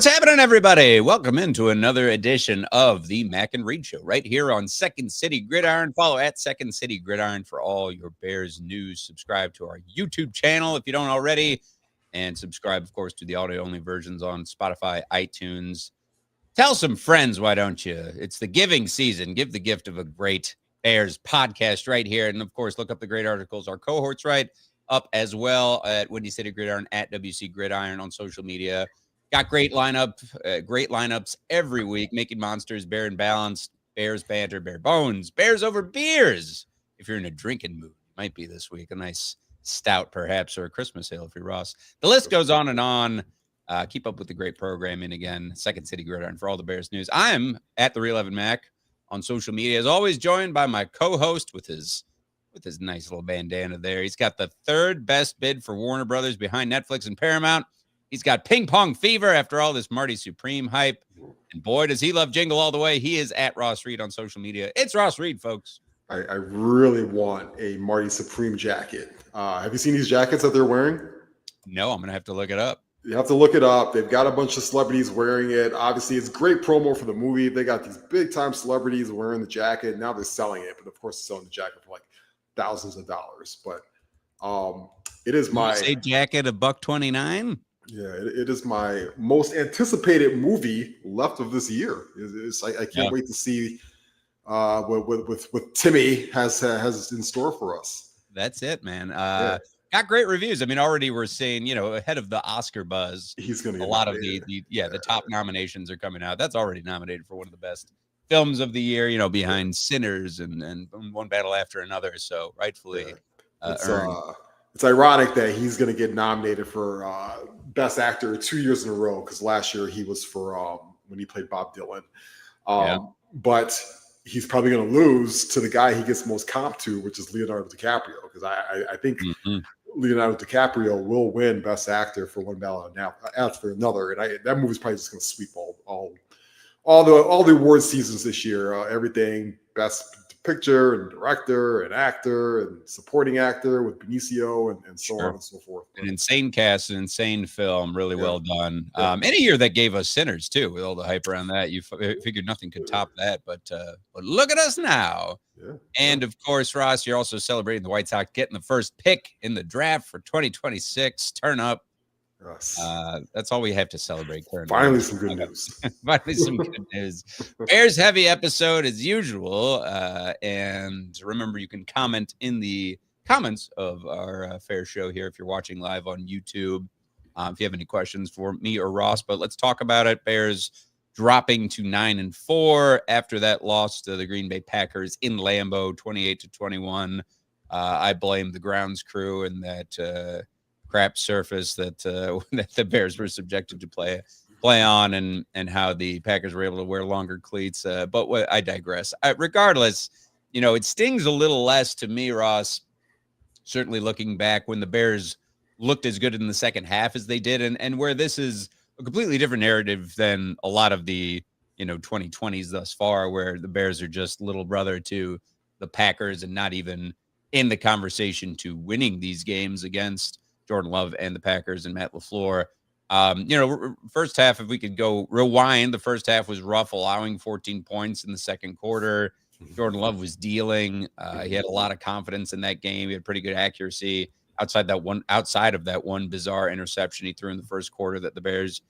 What's happening, everybody? Welcome into another edition of the Mac and Reed Show right here on Second City Gridiron. Follow at Second City Gridiron for all your Bears news. Subscribe to our YouTube channel if you don't already. And subscribe, of course, to the audio-only versions on Spotify, iTunes. Tell some friends, why don't you? It's the giving season. Give the gift of a great Bears podcast right here. And, of course, look up the great articles. Our cohorts right up as well at Windy City Gridiron, at WC Gridiron on social media. Got great lineups every week, making monsters, Bear and Balanced, Bears banter, Bear bones, Bears over beers. If you're in a drinking mood, might be this week. A nice stout, perhaps, or a Christmas ale if you're Ross. The list goes on and on. Keep up with the great programming. Again, Second City Gridiron for all the Bears news. I'm at the Real Evan Mac on social media, as always, joined by my co-host with his nice little bandana there. He's got the third best bid for Warner Brothers behind Netflix and Paramount. He's got ping pong fever after all this Marty Supreme hype. And boy, does he love Jingle All the Way. He is at Ross Reed on social media. It's Ross Reed, folks. I really want a Marty Supreme jacket. Have you seen these jackets that they're wearing? No, I'm going to have to look it up. You have to look it up. They've got a bunch of celebrities wearing it. Obviously, it's great promo for the movie. They got these big-time celebrities wearing the jacket. Now they're selling it, but of course, they're selling the jacket for like thousands of dollars. But it is my... You say jacket $129? Yeah, it is my most anticipated movie left of this year. I can't wait to see what Timmy has in store for us. That's it, man. Got great reviews. I mean, already we're seeing, ahead of the Oscar buzz, he's going to get a lot of the top nominations are coming out. That's already nominated for one of the best films of the year, behind Sinners and One Battle After Another. So rightfully earned. It's ironic that he's going to get nominated for Best Actor 2 years in a row, because last year he was for when he played Bob Dylan. But he's probably going to lose to the guy he gets most comp to, which is Leonardo DiCaprio, because I think Leonardo DiCaprio will win Best Actor for One Battle After Another, and that movie's probably just going to sweep all the award seasons this year. Everything Best Picture and Director and Actor and Supporting Actor with Benicio and so on and so forth. An insane cast, an insane film, really well done. In a year that gave us Sinners too, with all the hype around that. You figured nothing could top that, but look at us now. And of course, Ross, you're also celebrating the White Sox getting the first pick in the draft for 2026. Turn up. That's all we have to celebrate. Finally, some good news. Finally, some good news. Bears heavy episode as usual. And remember, you can comment in the comments of our fair show here if you're watching live on YouTube. If you have any questions for me or Ross, but let's talk about it. Bears dropping to 9-4 after that loss to the Green Bay Packers in Lambeau, 28-21. I blame the grounds crew and that crap surface that that the Bears were subjected to play on, and how the Packers were able to wear longer cleats. But I digress. Regardless, it stings a little less to me, Ross, certainly looking back when the Bears looked as good in the second half as they did, and where this is a completely different narrative than a lot of the 2020s thus far, where the Bears are just little brother to the Packers and not even in the conversation to winning these games against Jordan Love and the Packers and Matt LaFleur. First half, if we could go rewind, the first half was rough, allowing 14 points in the second quarter. Jordan Love was dealing. He had a lot of confidence in that game. He had pretty good accuracy outside of that one bizarre interception he threw in the first quarter that the Bears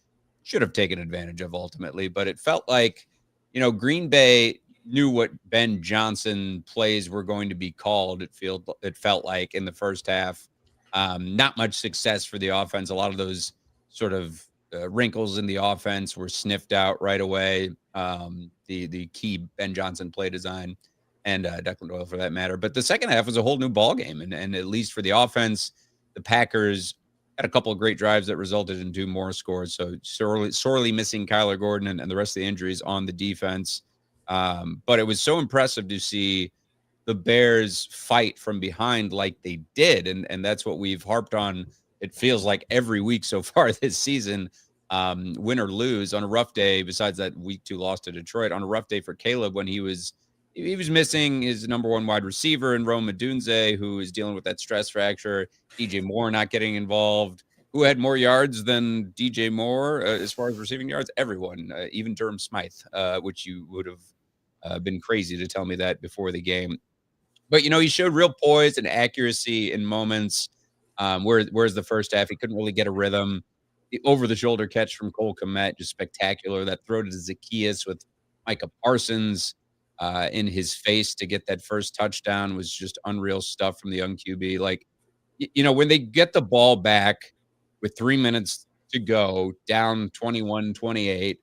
should have taken advantage of ultimately. But it felt like, Green Bay knew what Ben Johnson plays were going to be called. It felt like in the first half. Not much success for the offense. A lot of those sort of wrinkles in the offense were sniffed out right away. The key Ben Johnson play design and Declan Doyle for that matter. But the second half was a whole new ball game. And at least for the offense, the Packers had a couple of great drives that resulted in 2 more scores. So sorely missing Kyler Gordon and the rest of the injuries on the defense. But it was so impressive to see the Bears fight from behind like they did. And that's what we've harped on. It feels like every week so far this season, win or lose on a rough day, besides that week 2 loss to Detroit, on a rough day for Caleb when he was missing his number 1 wide receiver in Rome Odunze, who is dealing with that stress fracture, DJ Moore not getting involved. who had more yards than DJ Moore as far as receiving yards? Everyone, even Durham Smythe, which you would have been crazy to tell me that before the game. But, he showed real poise and accuracy in moments, whereas the first half, he couldn't really get a rhythm. The over-the-shoulder catch from Cole Kmet, just spectacular. That throw to Zacchaeus with Micah Parsons in his face to get that first touchdown was just unreal stuff from the young QB. Like, when they get the ball back with 3 minutes to go, down 21-28,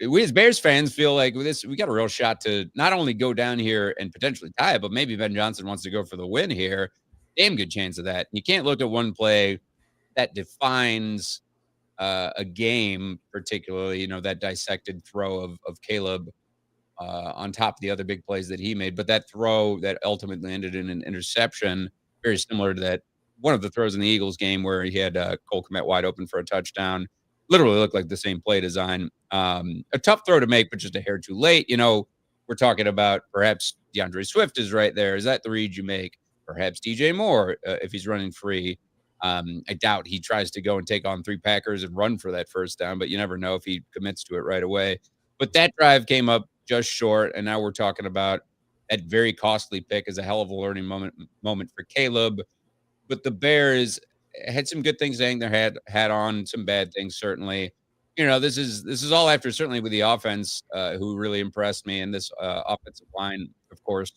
we as Bears fans feel like we got a real shot to not only go down here and potentially tie it, but maybe Ben Johnson wants to go for the win here. Damn good chance of that. You can't look at one play that defines a game, particularly, that dissected throw of Caleb on top of the other big plays that he made. But that throw that ultimately ended in an interception, very similar to that one of the throws in the Eagles game where he had Cole Kmet wide open for a touchdown. Literally looked like the same play design. A tough throw to make, but just a hair too late. We're talking about perhaps DeAndre Swift is right there. Is that the read you make? Perhaps DJ Moore, if he's running free. I doubt he tries to go and take on 3 Packers and run for that first down, but you never know if he commits to it right away. But that drive came up just short, and now we're talking about that very costly pick as a hell of a learning moment for Caleb. But the Bears had some good things to hang their hat on, some bad things certainly. This is all after certainly with the offense, who really impressed me, and this offensive line, of course,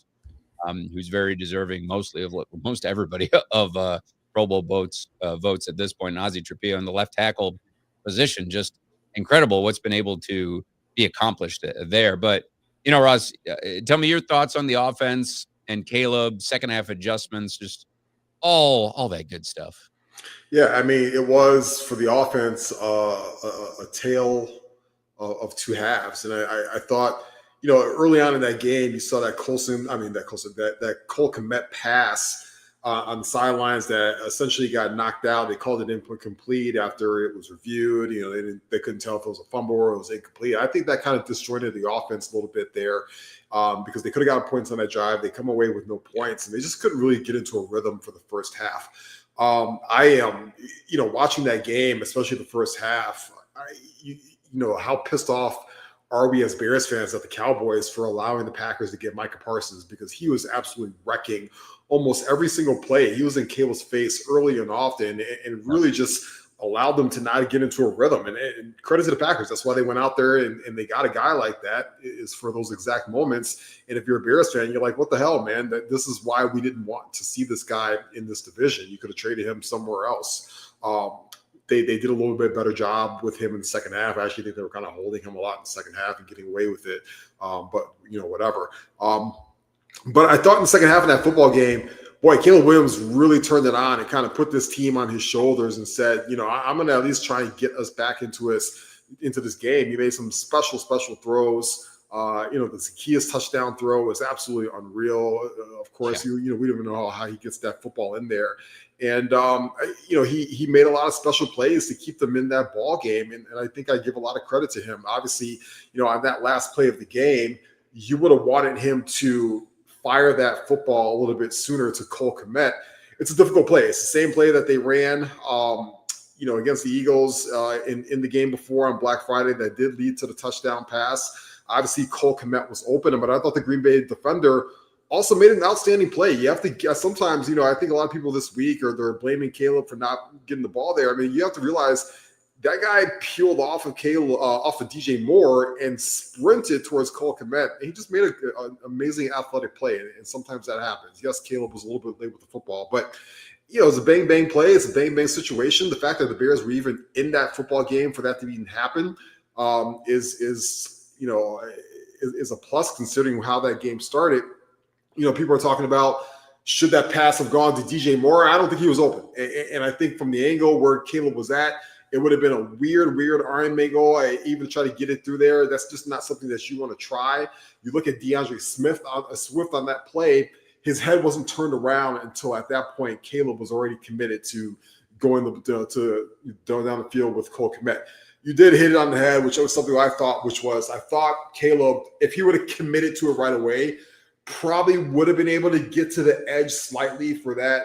who's very deserving, mostly of most everybody of Pro Bowl votes at this point. And Ozzie Trapio in the left tackle position, just incredible what's been able to be accomplished there. But Ross, tell me your thoughts on the offense and Caleb, second half adjustments, just all that good stuff. Yeah, I mean, it was for the offense a tale of two halves, and I thought, early on in that game, you saw that Cole Kmet pass on the sidelines that essentially got knocked out. They called it incomplete after it was reviewed. They couldn't tell if it was a fumble or it was incomplete. I think that kind of disjointed the offense a little bit there because they could have got points on that drive. They come away with no points, and they just couldn't really get into a rhythm for the first half. I am, watching that game, especially the first half, how pissed off are we as Bears fans at the Cowboys for allowing the Packers to get Micah Parsons, because he was absolutely wrecking almost every single play. He was in Caleb's face early and often and really just allowed them to not get into a rhythm. And credit to the Packers. That's why they went out there and they got a guy like that, is for those exact moments. And if you're a Bears fan, you're like, what the hell, man? This is why we didn't want to see this guy in this division. You could have traded him somewhere else. They did a little bit better job with him in the second half. I actually think they were kind of holding him a lot in the second half and getting away with it. But whatever. But I thought in the second half of that football game, boy, Caleb Williams really turned it on and kind of put this team on his shoulders and said, I'm going to at least try and get us back into this game. He made some special throws. The Zacchaeus touchdown throw was absolutely unreal. Of course, we don't even know how he gets that football in there. And, he made a lot of special plays to keep them in that ball game. And I think I give a lot of credit to him. Obviously, on that last play of the game, you would have wanted him to fire that football a little bit sooner to Cole Kmet. It's a difficult play. It's the same play that they ran, against the Eagles in the game before on Black Friday that did lead to the touchdown pass. Obviously, Cole Kmet was open, but I thought the Green Bay defender also made an outstanding play. You have to guess sometimes, I think a lot of people this week they're blaming Caleb for not getting the ball there. I mean, you have to realize that guy peeled off of DJ Moore and sprinted towards Cole Kmet. And he just made an amazing athletic play. And sometimes that happens. Yes, Caleb was a little bit late with the football, but it's a bang play. It's a bang situation. The fact that the Bears were even in that football game for that to even happen is a plus considering how that game started. People are talking about, should that pass have gone to DJ Moore? I don't think he was open. And I think from the angle where Caleb was at, it would have been a weird Iron Mango. Even try to get it through there. That's just not something that you want to try. You look at DeAndre Swift on that play. His head wasn't turned around until at that point, Caleb was already committed to going to down the field with Cole Kmet. You did hit it on the head, which was something I thought Caleb, if he would have committed to it right away, probably would have been able to get to the edge slightly for that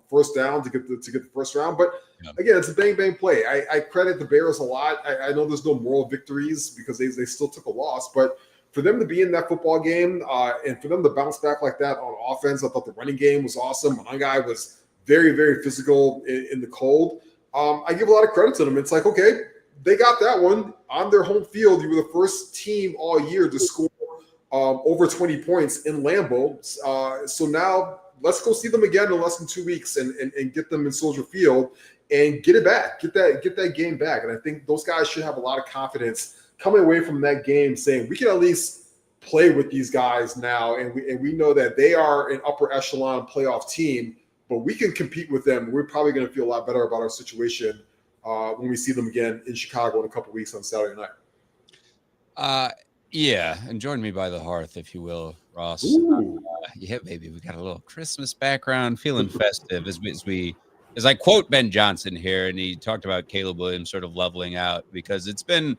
first down to get the first round. But again, it's a bang bang play. I credit the Bears a lot. I know there's no moral victories because they still took a loss, but for them to be in that football game and for them to bounce back like that on offense, I thought the running game was awesome. One guy was very, very physical in the cold. I give a lot of credit to them. It's like, okay, they got that one on their home field. You were the first team all year to score over 20 points in Lambeau. So now let's go see them again in less than 2 weeks and get them in Soldier Field and get it back, get that game back. And I think those guys should have a lot of confidence coming away from that game saying we can at least play with these guys now. And we know that they are an upper echelon playoff team, but we can compete with them. We're probably going to feel a lot better about our situation when we see them again in Chicago in a couple of weeks on Saturday night. Yeah, and join me by the hearth, if you will, Ross. Yeah, baby, we got a little Christmas background, feeling festive as I quote Ben Johnson here, and he talked about Caleb Williams sort of leveling out because it's been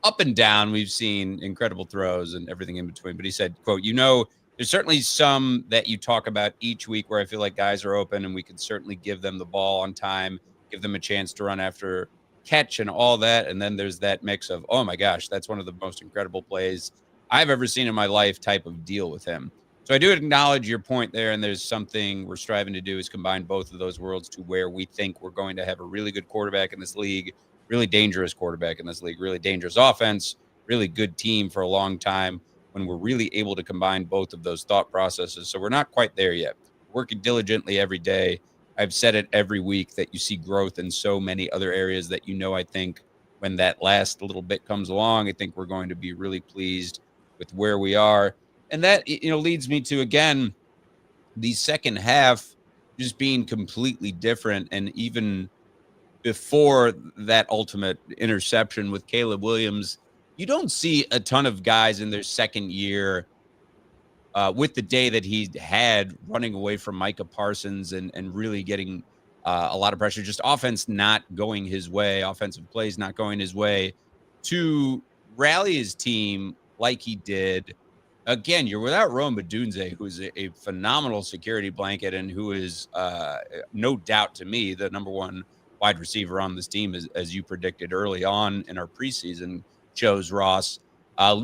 up and down. We've seen incredible throws and everything in between, but he said, quote, there's certainly some that you talk about each week where I feel like guys are open and we can certainly give them the ball on time, give them a chance to run after catch and all that. And then there's that mix of, oh my gosh, that's one of the most incredible plays I've ever seen in my life type of deal with him. So I do acknowledge your point there. And there's something we're striving to do is combine both of those worlds to where we think we're going to have a really good quarterback in this league, really dangerous quarterback in this league, really dangerous offense, really good team for a long time when we're really able to combine both of those thought processes. So we're not quite there yet. Working diligently every day. I've said it every week that you see growth in so many other areas that, I think when that last little bit comes along, I think we're going to be really pleased with where we are. And that, leads me to, again, the second half just being completely different. And even before that ultimate interception with Caleb Williams, you don't see a ton of guys in their second year with the day that he had running away from Micah Parsons and really getting a lot of pressure, just offense not going his way, offensive plays not going his way, to rally his team like he did. Again, you're without Rome Odunze, who is a phenomenal security blanket and who is no doubt to me the number one wide receiver on this team, as you predicted early on in our preseason shows, Ross.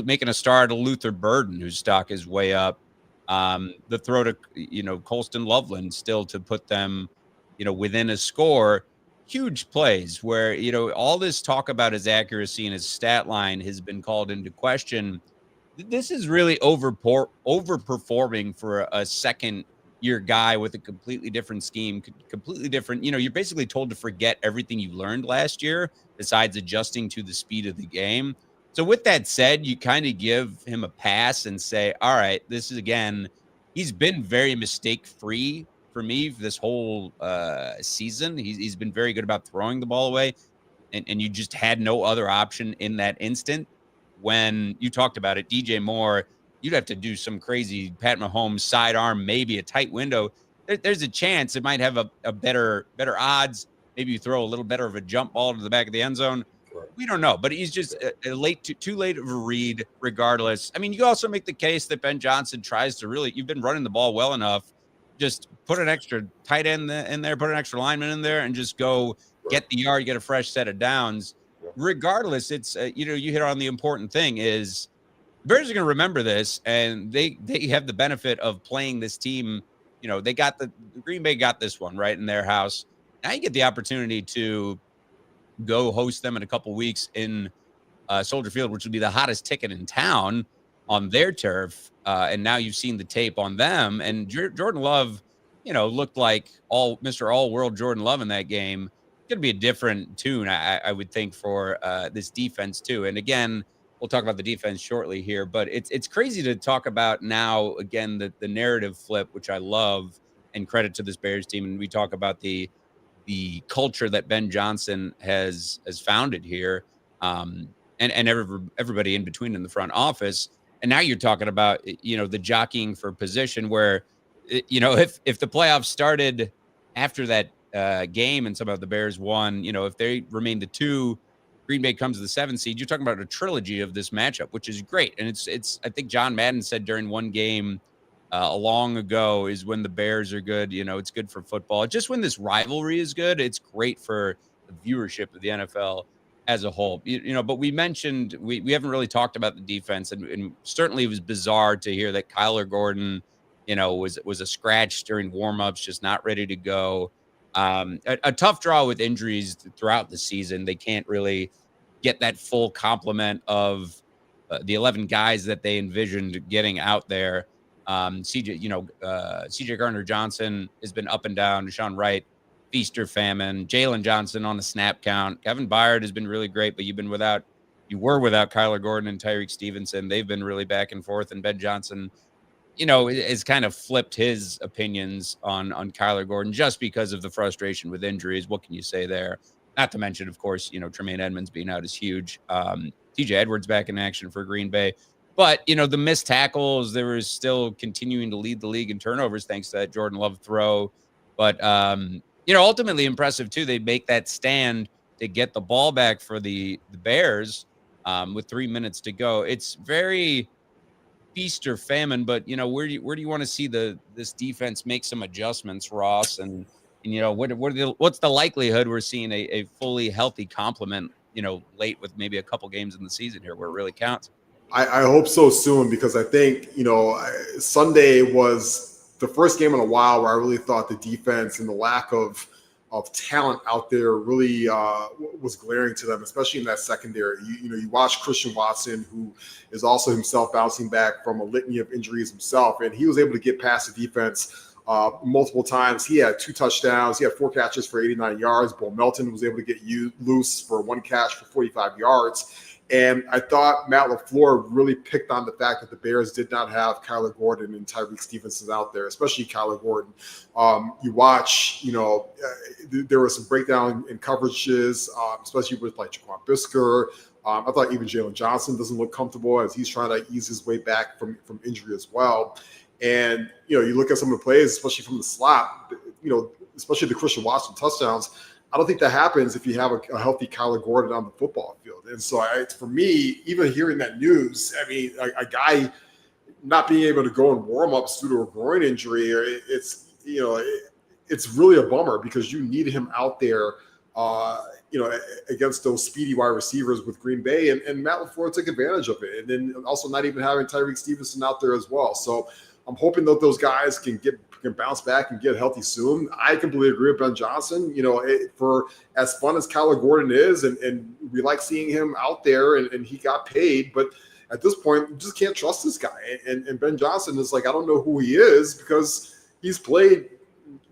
Making a start to Luther Burden, whose stock is way up. The throw to, Colston Loveland still to put them, within a score. Huge plays where, all this talk about his accuracy and his stat line has been called into question. This is really overperforming for a second-year guy with a completely different scheme, completely different. You're basically told to forget everything you learned last year besides adjusting to the speed of the game. So with that said, you kind of give him a pass and say, all right, this is, again, he's been very mistake-free for me this whole season. He's been very good about throwing the ball away, and you just had no other option in that instant. When you talked about it, DJ Moore, you'd have to do some crazy Pat Mahomes sidearm, maybe a tight window. There's a chance it might have a better odds. Maybe you throw a little better of a jump ball to the back of the end zone. We don't know, but he's just too late of a read regardless. I mean, you also make the case that Ben Johnson tries to really, you've been running the ball well enough, just put an extra tight end in there, put an extra lineman in there and just go get the yard, get a fresh set of downs. Regardless, it's, you hit on the important thing is Bears are going to remember this, and they have the benefit of playing this team. They got the Green Bay got this one right in their house. Now you get the opportunity to go host them in a couple weeks in Soldier Field, which would be the hottest ticket in town on their turf. And now you've seen the tape on them. And Jordan Love, looked like Mr. All-World Jordan Love in that game. It's going to be a different tune, I would think, for this defense too. And again, we'll talk about the defense shortly here, but it's crazy to talk about now, again, the narrative flip, which I love, and credit to this Bears team. And we talk about the culture that Ben Johnson has founded here, and everybody in between in the front office. And now you're talking about, the jockeying for position where, if the playoffs started after that game and some of the Bears won, if they remain the 2, Green Bay comes to the 7 seed, you're talking about a trilogy of this matchup, which is great. And it's I think John Madden said during one game long ago is when the Bears are good. It's good for football. Just when this rivalry is good, it's great for the viewership of the NFL as a whole. But we mentioned we haven't really talked about the defense, and certainly it was bizarre to hear that Kyler Gordon, was a scratch during warmups, just not ready to go. A tough draw with injuries throughout the season. They can't really get that full complement of the 11 guys that they envisioned getting out there. CJ Gardner-Johnson has been up and down. Deshaun Wright, feast or famine. Jalen Johnson on the snap count. Kevin Byard has been really great, but you were without Kyler Gordon and Tyreek Stevenson. They've been really back and forth. And Ben Johnson, has kind of flipped his opinions on Kyler Gordon just because of the frustration with injuries. What can you say there? Not to mention, of course, Tremaine Edmonds being out is huge. TJ Edwards back in action for Green Bay. But, the missed tackles, they were still continuing to lead the league in turnovers thanks to that Jordan Love throw. But, ultimately impressive, too. They make that stand to get the ball back for the Bears with 3 minutes to go. It's very feast or famine, but, where do you want to see this defense make some adjustments, Ross? And what's the likelihood we're seeing a fully healthy complement, late with maybe a couple games in the season here where it really counts? I hope so soon, because I think, Sunday was the first game in a while where I really thought the defense and the lack of talent out there really was glaring to them, especially in that secondary. You watch Christian Watson, who is also himself bouncing back from a litany of injuries himself, and he was able to get past the defense multiple times. He had 2 touchdowns. He had 4 catches for 89 yards. Bo Melton was able to get loose for 1 catch for 45 yards. And I thought Matt LaFleur really picked on the fact that the Bears did not have Kyler Gordon and Tyreek Stevenson out there, especially Kyler Gordon. You watch, there was some breakdown in coverages, especially with like Jaquan Brisker. I thought even Jalen Johnson doesn't look comfortable as he's trying to ease his way back from injury as well. And, you look at some of the plays, especially from the slot, especially the Christian Watson touchdowns. I don't think that happens if you have a healthy Kyler Gordon on the football field. And so for me, even hearing that news, I mean, a guy not being able to go in warm-ups due to a groin injury, it's really a bummer, because you need him out there, against those speedy wide receivers with Green Bay. And Matt LaFleur took advantage of it. And then also not even having Tyreek Stevenson out there as well. So I'm hoping that those guys can bounce back and get healthy soon. I completely agree with Ben Johnson. For as fun as Kyler Gordon is, and we like seeing him out there, and he got paid, but at this point, you just can't trust this guy. And Ben Johnson is like, I don't know who he is, because he's played,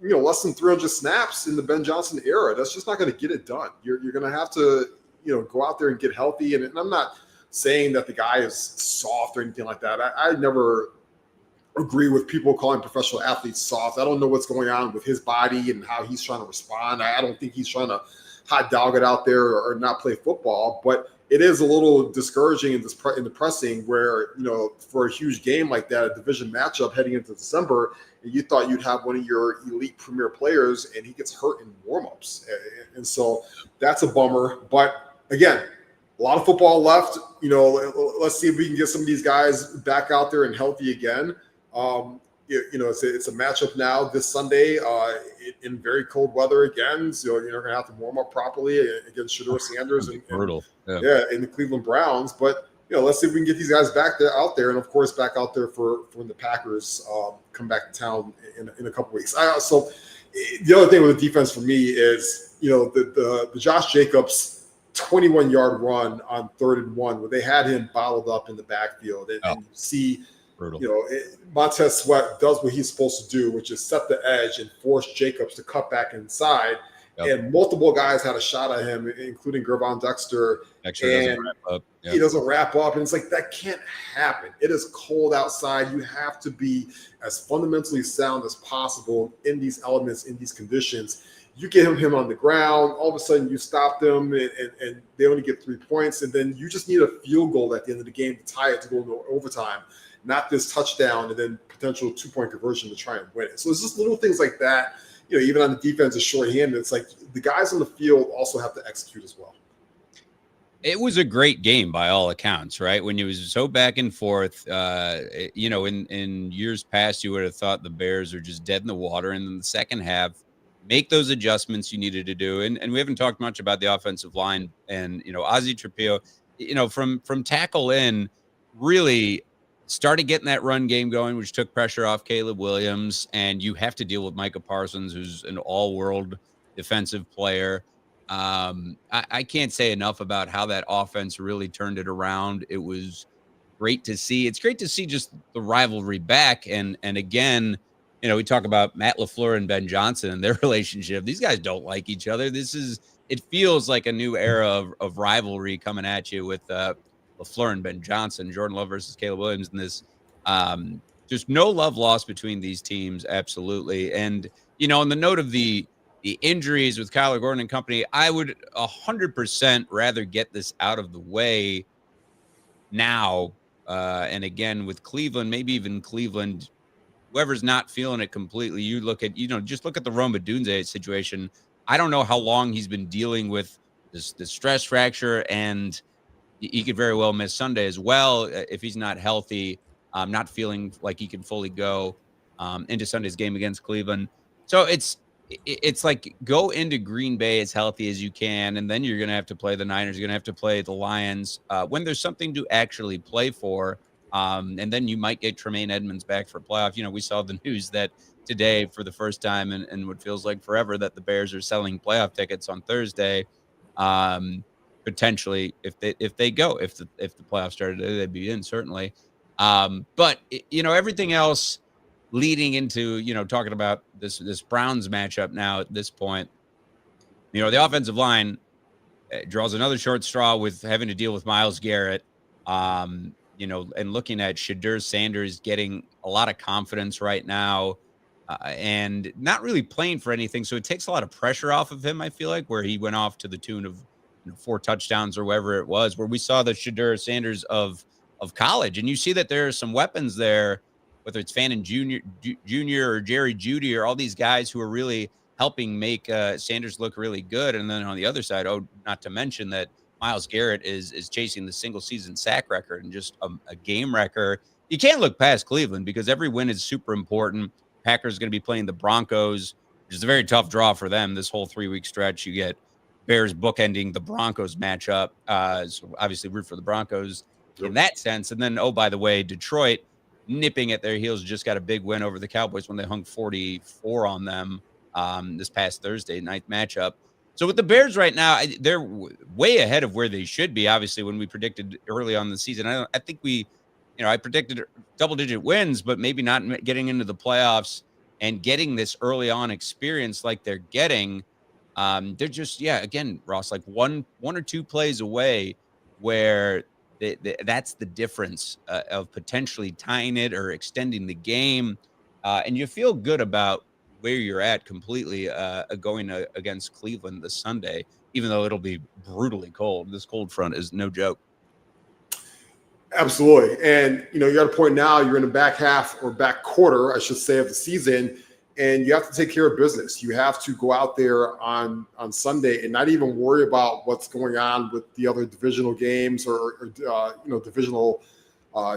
less than 300 snaps in the Ben Johnson era. That's just not going to get it done. You're going to have to, go out there and get healthy. And I'm not saying that the guy is soft or anything like that. I never agree with people calling professional athletes soft. I don't know what's going on with his body and how he's trying to respond. I don't think he's trying to hot dog it out there or not play football, but it is a little discouraging and depressing where, for a huge game like that, a division matchup heading into December, and you thought you'd have one of your elite premier players and he gets hurt in warmups. And so that's a bummer. But again, a lot of football left. Let's see if we can get some of these guys back out there and healthy again. It's a matchup now this Sunday in very cold weather again. So you're going to have to warm up properly against Shedeur Sanders and brutal. And the Cleveland Browns. But let's see if we can get these guys back there out there, and of course back out there for when the Packers come back to town in a couple weeks. So the other thing with the defense for me is the Josh Jacobs 21-yard run on 3rd and 1 where they had him bottled up in the backfield, and you see. Brutal. Montez Sweat does what he's supposed to do, which is set the edge and force Jacobs to cut back inside. Yep. And multiple guys had a shot at him, including Gervon Dexter. Doesn't wrap up. Yep. He doesn't wrap up. And it's like, that can't happen. It is cold outside. You have to be as fundamentally sound as possible in these elements, in these conditions. You get him on the ground, all of a sudden you stop them, and they only get 3 points. And then you just need a field goal at the end of the game to tie it to go into overtime. Not this touchdown and then potential 2-point conversion to try and win it. So it's just little things like that. Even on the defense is shorthanded. It's like the guys on the field also have to execute as well. It was a great game by all accounts, right? When it was so back and forth, in years past, you would have thought the Bears are just dead in the water. And in the second half, make those adjustments you needed to do. And we haven't talked much about the offensive line and, Ozzie Trapillo, from tackle in, really started getting that run game going, which took pressure off Caleb Williams. And you have to deal with Micah Parsons, who's an all-world defensive player. I can't say enough about how that offense really turned it around. It was great to see. It's great to see just the rivalry back. And again, we talk about Matt LaFleur and Ben Johnson and their relationship. These guys don't like each other. It feels like a new era of rivalry coming at you with LaFleur and Ben Johnson, Jordan Love versus Caleb Williams, and this just no love lost between these teams. Absolutely. And, on the note of the injuries with Kyler Gordon and company, I would 100% rather get this out of the way now. And again, with Cleveland, maybe even Cleveland, whoever's not feeling it completely, you look at, just look at the Rome Odunze situation. I don't know how long he's been dealing with this stress fracture, and he could very well miss Sunday as well if he's not healthy, not feeling like he can fully go into Sunday's game against Cleveland. So it's like go into Green Bay as healthy as you can, and then you're going to have to play the Niners. You're going to have to play the Lions when there's something to actually play for. And then you might get Tremaine Edmonds back for playoff. We saw the news that today for the first time in what feels like forever that the Bears are selling playoff tickets on Thursday. Potentially if the playoffs started, they'd be in certainly. But everything else leading into, talking about this Browns matchup now at this point, the offensive line draws another short straw with having to deal with Myles Garrett, and looking at Shedeur Sanders getting a lot of confidence right now and not really playing for anything. So it takes a lot of pressure off of him, I feel like, where he went off to the tune of 4 touchdowns or whatever it was, where we saw the Shedeur Sanders of college. And you see that there are some weapons there, whether it's Fannin Jr. or Jerry Jeudy or all these guys who are really helping make Sanders look really good. And then on the other side, not to mention that Myles Garrett is chasing the single season sack record and just a game record. You can't look past Cleveland because every win is super important. Packers going to be playing the Broncos, which is a very tough draw for them. This whole 3-week stretch, you get Bears bookending the Broncos matchup. So obviously root for the Broncos in that sense. And then, by the way, Detroit nipping at their heels just got a big win over the Cowboys when they hung 44 on them this past Thursday night matchup. So with the Bears right now, they're way ahead of where they should be. Obviously, when we predicted early on the season, I think I predicted double-digit wins, but maybe not getting into the playoffs and getting this early on experience like they're getting. They're just, again, Ross, like one or two plays away where that's the difference of potentially tying it or extending the game. And you feel good about where you're at completely going against Cleveland this Sunday, even though it'll be brutally cold. This cold front is no joke. Absolutely. And, you're at a point now, you're in the back half or back quarter, I should say, of the season, and you have to take care of business. You have to go out there on Sunday and not even worry about what's going on with the other divisional games or divisional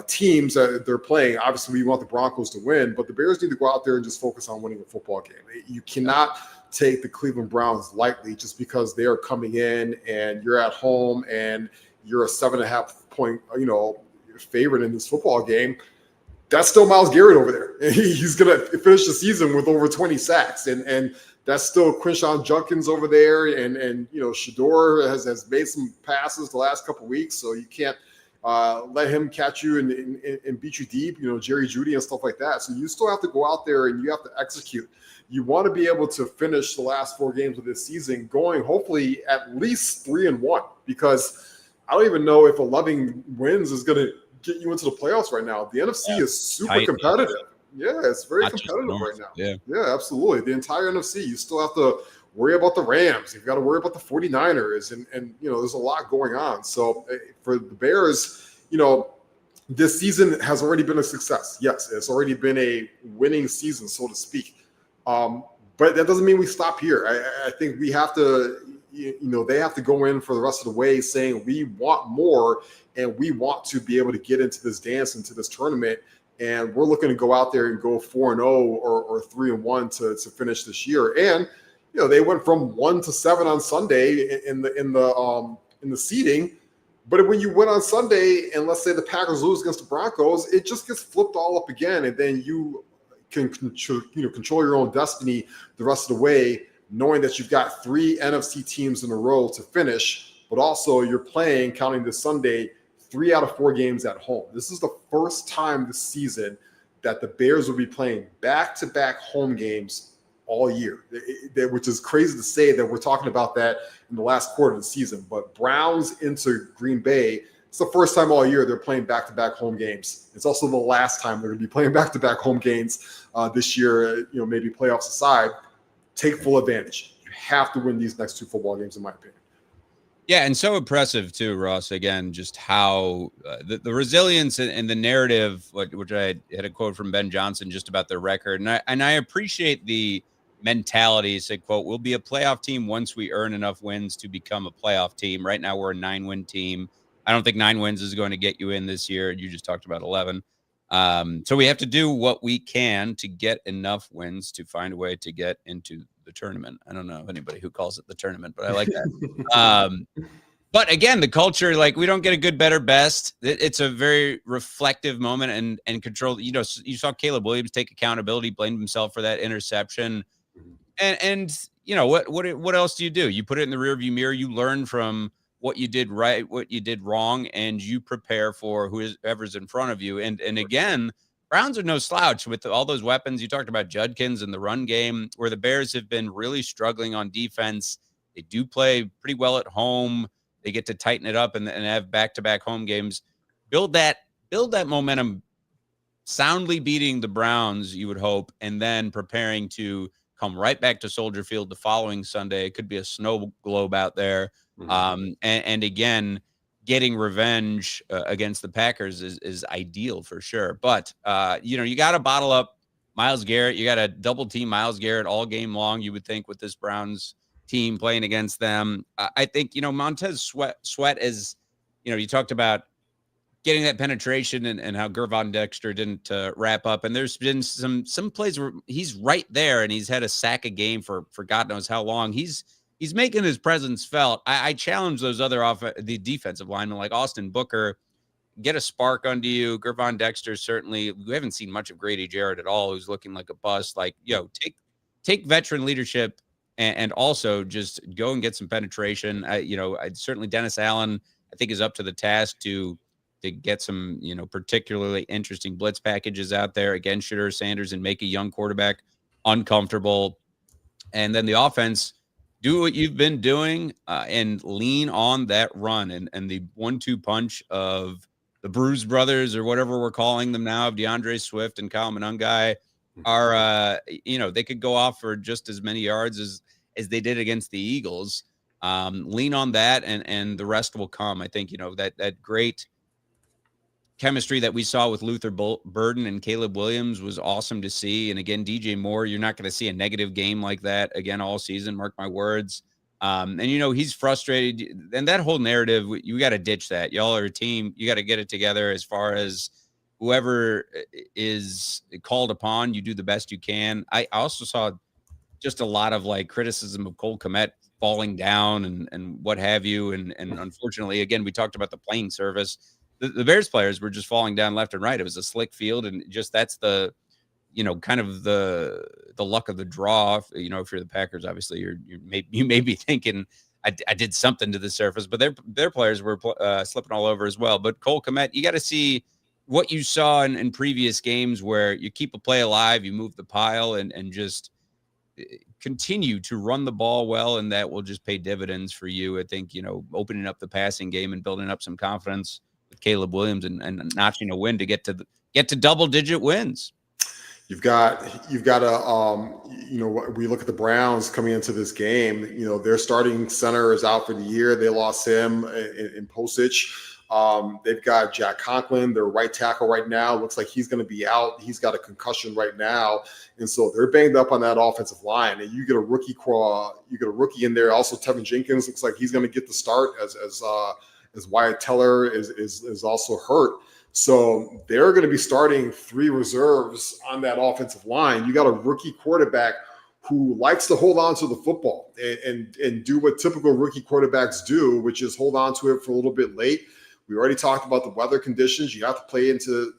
teams that they're playing. Obviously, we want the Broncos to win, but the Bears need to go out there and just focus on winning a football game. You cannot take the Cleveland Browns lightly just because they are coming in and you're at home and you're a 7.5 point, favorite in this football game. That's still Myles Garrett over there. He's going to finish the season with over 20 sacks. And that's still Quinshon Judkins over there. And Shedeur has made some passes the last couple of weeks. So you can't let him catch you and beat you deep, Jerry Jeudy and stuff like that. So you still have to go out there and you have to execute. You want to be able to finish the last 4 games of this season going hopefully at least 3-1, because I don't even know if 11 wins is going to get you into the playoffs right now. The NFC is super competitive. Yeah, it's very competitive right now. Yeah, absolutely. The entire NFC, you still have to worry about the Rams. You've got to worry about the 49ers. And there's a lot going on. So for the Bears, this season has already been a success. Yes, it's already been a winning season, so to speak. But that doesn't mean we stop here. I think we have to, they have to go in for the rest of the way saying we want more and we want to be able to get into this dance, into this tournament. And we're looking to go out there and go 4-0 or 3-1 to finish this year. And they went from 1-7 on Sunday in the seeding. But when you win on Sunday, and let's say the Packers lose against the Broncos, it just gets flipped all up again, and then you can control your own destiny the rest of the way, knowing that you've got 3 NFC teams in a row to finish, but also you're playing, counting this Sunday, 3 out of 4 games at home. This is the first time this season that the Bears will be playing back-to-back home games all year, which is crazy to say that we're talking about that in the last quarter of the season. But Browns into Green Bay, it's the first time all year they're playing back-to-back home games. It's also the last time they're going to be playing back-to-back home games this year, maybe playoffs aside. Take full advantage. You have to win these next 2 football games, in my opinion. Yeah, and so impressive too, Ross. Again, just how the resilience and the narrative, which I had a quote from Ben Johnson just about their record, and I appreciate the mentality. Said, "quote We'll be a playoff team once we earn enough wins to become a playoff team. Right now, we're a 9-win team. I don't think 9 wins is going to get you in this year. You just talked about 11. So we have to do what we can to get enough wins to find a way to get into the tournament." I don't know of anybody who calls it the tournament, but I like that. But again, the culture, like, we don't get a good, better, best. It's a very reflective moment and control. You saw Caleb Williams take accountability, blamed himself for that interception. And what else do? You put it in the rearview mirror. You learn from what you did right, what you did wrong, and you prepare for whoever's in front of you. And again, Browns are no slouch with all those weapons. You talked about Judkins and the run game, where the Bears have been really struggling on defense. They do play pretty well at home. They get to tighten it up and have back-to-back home games. Build that momentum, soundly beating the Browns, you would hope, and then preparing to come right back to Soldier Field the following Sunday. It could be a snow globe out there. Mm-hmm. And again, getting revenge against the Packers is ideal for sure. But, you got to bottle up Myles Garrett. You got to double team Myles Garrett all game long, you would think, with this Browns team playing against them. I think, Montez Sweat is, you talked about getting that penetration and how Gervon Dexter didn't wrap up. And there's been some plays where he's right there and he's had a sack a game for God knows how long. He's making his presence felt. I challenge those other the defensive linemen like Austin Booker, get a spark under you. Gervon Dexter, certainly, we haven't seen much of Grady Jarrett at all, who's looking like a bust. Like, take veteran leadership and also just go and get some penetration. Certainly Dennis Allen, I think, is up to the task to get some, particularly interesting blitz packages out there against Shedeur Sanders and make a young quarterback uncomfortable. And then the offense, do what you've been doing and lean on that run and the 1-2 punch of the Bruise brothers, or whatever we're calling them now, of DeAndre Swift and Kyle Monangai, are, they could go off for just as many yards as they did against the Eagles. Lean on that and the rest will come. I think, that great chemistry that we saw with Luther Burden and Caleb Williams was awesome to see. And again, DJ Moore, you're not going to see a negative game like that again all season. Mark my words. And he's frustrated, and that whole narrative, you got to ditch that. Y'all are a team. You got to get it together. As far as whoever is called upon, you do the best you can. I also saw just a lot of criticism of Cole Kmet falling down and what have you. And unfortunately, again, we talked about the playing service. The Bears players were just falling down left and right. It was a slick field, and just that's the, kind of the luck of the draw. If you're the Packers, obviously you may be thinking I did something to the surface, but their players were slipping all over as well. But Cole Kmet, you got to see what you saw in previous games where you keep a play alive, you move the pile, and just continue to run the ball well, and that will just pay dividends for you. I think, opening up the passing game and building up some confidence with Caleb Williams and notching a win to get to double-digit wins. You've got to, we look at the Browns coming into this game, their starting center is out for the year. They lost him in Postage. They've got Jack Conklin, their right tackle right now. Looks like he's going to be out. He's got a concussion right now, and so they're banged up on that offensive line. And you get a rookie in there. Also, Tevin Jenkins looks like he's going to get the start as Wyatt Teller is also hurt. So they're going to be starting 3 reserves on that offensive line. You got a rookie quarterback who likes to hold on to the football and do what typical rookie quarterbacks do, which is hold on to it for a little bit late. We already talked about the weather conditions. You have to play into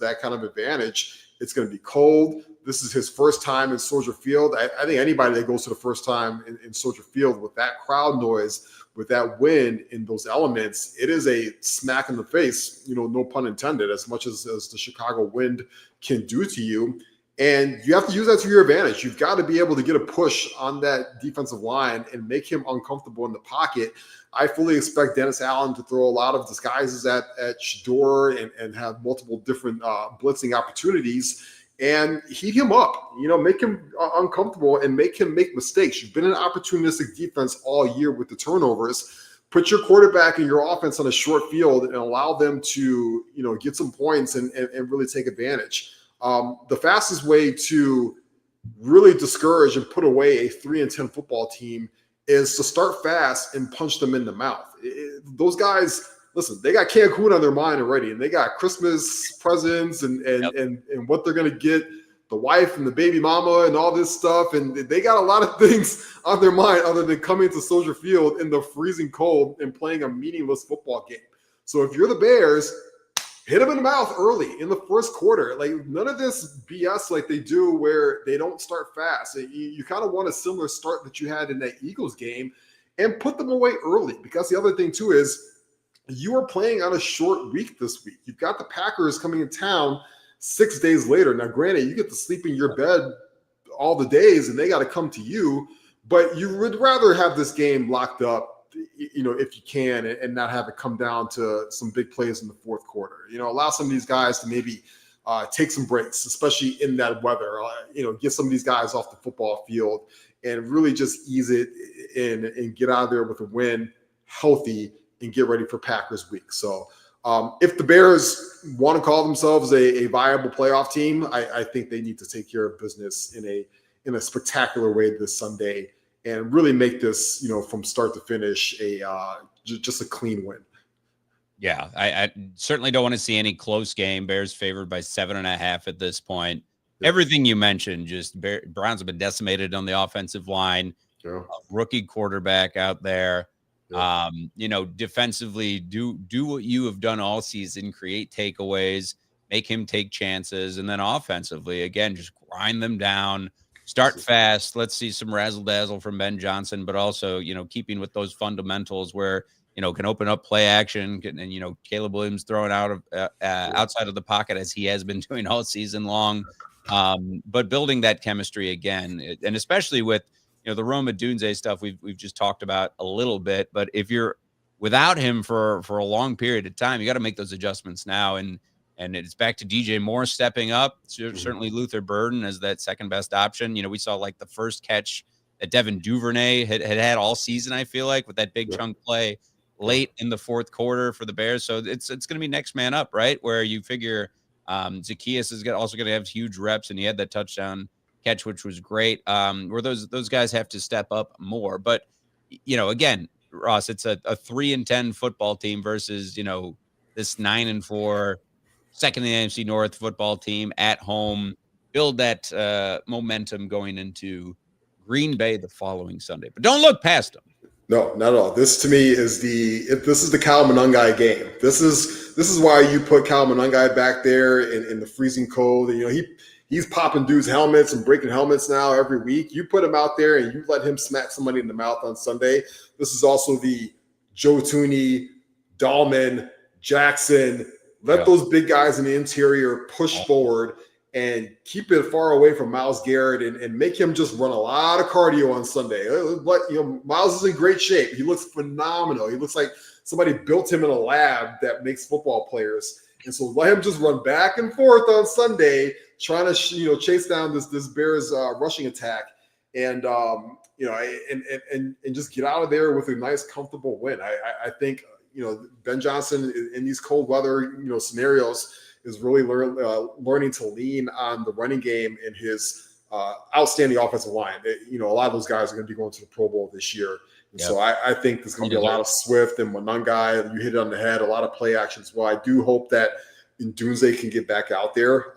that kind of advantage. It's going to be cold. This is his first time in Soldier Field. I think anybody that goes to the first time in Soldier Field with that crowd noise, with that wind in those elements, it is a smack in the face, no pun intended, as much as the Chicago wind can do to you. And you have to use that to your advantage. You've got to be able to get a push on that defensive line and make him uncomfortable in the pocket. I fully expect Dennis Allen to throw a lot of disguises at Shedeur and have multiple different blitzing opportunities and heat him up, make him uncomfortable and make him make mistakes. You've been an opportunistic defense all year with the turnovers. Put your quarterback and your offense on a short field and allow them to, get some points and really take advantage. The fastest way to really discourage and put away a 3-10 football team is to start fast and punch them in the mouth. Those guys, listen, they got Cancun on their mind already, and they got Christmas presents and what they're going to get the wife and the baby mama and all this stuff. And they got a lot of things on their mind other than coming to Soldier Field in the freezing cold and playing a meaningless football game. So if you're the Bears, hit them in the mouth early in the first quarter. Like, none of this BS like they do where they don't start fast. You kind of want a similar start that you had in that Eagles game and put them away early, because the other thing too is you are playing on a short week this week. You've got the Packers coming in town 6 days later. Now, granted, you get to sleep in your bed all the days and they got to come to you, but you would rather have this game locked up, if you can, and not have it come down to some big plays in the fourth quarter. Allow some of these guys to maybe take some breaks, especially in that weather. Get some of these guys off the football field and really just ease it in and get out of there with a win, healthy, and get ready for Packers week. So if the Bears want to call themselves a viable playoff team, I think they need to take care of business in a spectacular way this Sunday and really make this, from start to finish, just a clean win. Yeah, I certainly don't want to see any close game. Bears favored by 7.5 at this point. Yeah. Everything you mentioned, Browns have been decimated on the offensive line. Yeah. Rookie quarterback out there. Yeah. Defensively, do what you have done all season, create takeaways, make him take chances. And then offensively, again, just grind them down. Start fast. Let's see some razzle dazzle from Ben Johnson, but also, keeping with those fundamentals where, can open up play action and, Caleb Williams throwing out of outside of the pocket as he has been doing all season long. But building that chemistry again, and especially with, the Rome Odunze stuff we've just talked about a little bit, but if you're without him for a long period of time, you got to make those adjustments now. And it's back to DJ Moore stepping up. Certainly Luther Burden as that second best option. We saw like the first catch that Devin Duvernay had all season, I feel like, with that big chunk play late in the fourth quarter for the Bears. So it's going to be next man up, right? Where you figure Zaccheaus is also going to have huge reps, and he had that touchdown catch, which was great. Where those guys have to step up more. But, again, Ross, it's a 3-10 football team versus, this 9-4 second in the NFC North football team at home. Build that momentum going into Green Bay the following Sunday. But don't look past them. No, not at all. This to me is the Kyle Monangai game. This is why you put Kyle Monangai back there in the freezing cold. He's popping dudes' helmets and breaking helmets now every week. You put him out there and you let him smack somebody in the mouth on Sunday. This is also the Joe Thuney, Dahlman, Jackson. Let those big guys in the interior push forward and keep it far away from Myles Garrett and make him just run a lot of cardio on Sunday. Myles is in great shape. He looks phenomenal. He looks like somebody built him in a lab that makes football players. And so let him just run back and forth on Sunday, trying to chase down this Bears rushing attack, and and just get out of there with a nice, comfortable win. I think Ben Johnson in these cold weather, scenarios is really learning to lean on the running game and his outstanding offensive line. A lot of those guys are going to be going to the Pro Bowl this year. And so I think there's going to be a lot of Swift and Monangai. You hit it on the head, a lot of play action as well. I do hope that Ndunze can get back out there,